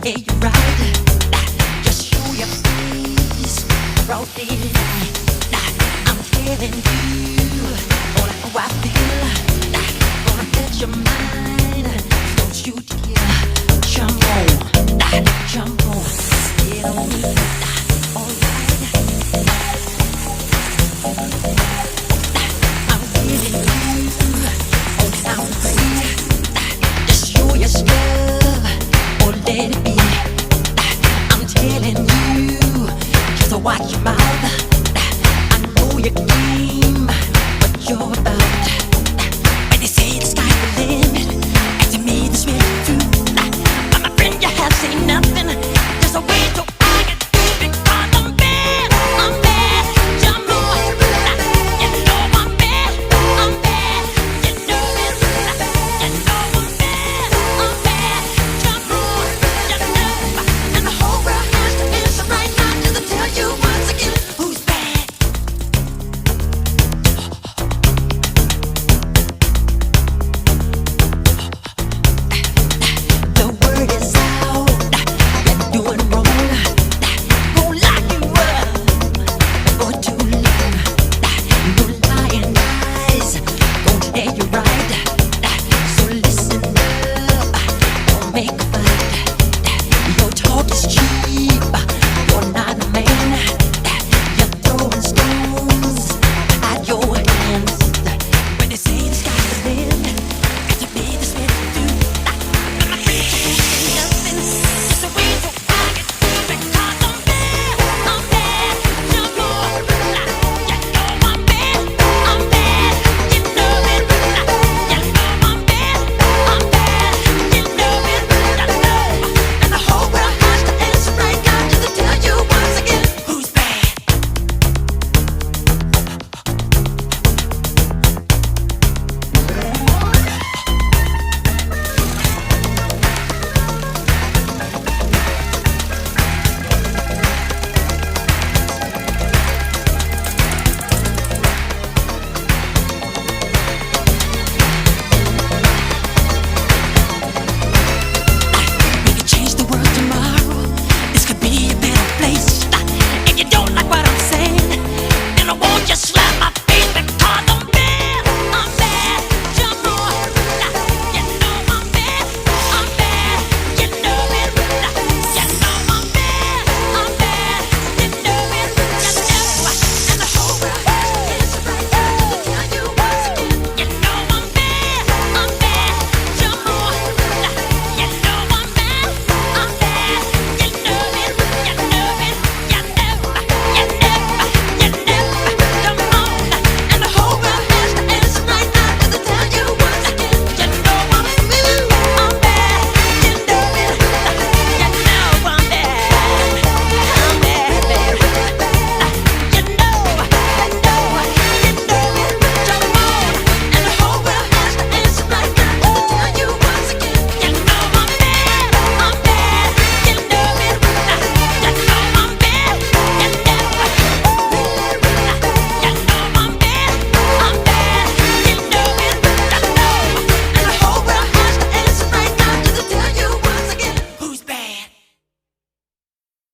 Yeah, you're right. Just show your face. Broad daylight. I'm telling you all how I feel. Gonna get your mind. Don't you dare jump on. Jump on. Get on me. All right. I'm getting you on sound free. Just show your stuff or let it be. I'm telling you, just watch your mouth. I know your game, what you're about. When they say the sky's the limit, and to me this may be true. But my friend, you have seen nothing. There's a way to argue because I'm bad. I'm bad. Jump on. You know I'm bad. I'm bad. You know it. You know I'm bad. I'm bad. Jump on. You know. And the whole world has to answer right now to tell you once again who's bad. The word is out. You're doing wrong. Won't lock you up for too long. No lying eyes. Gonna tell you right.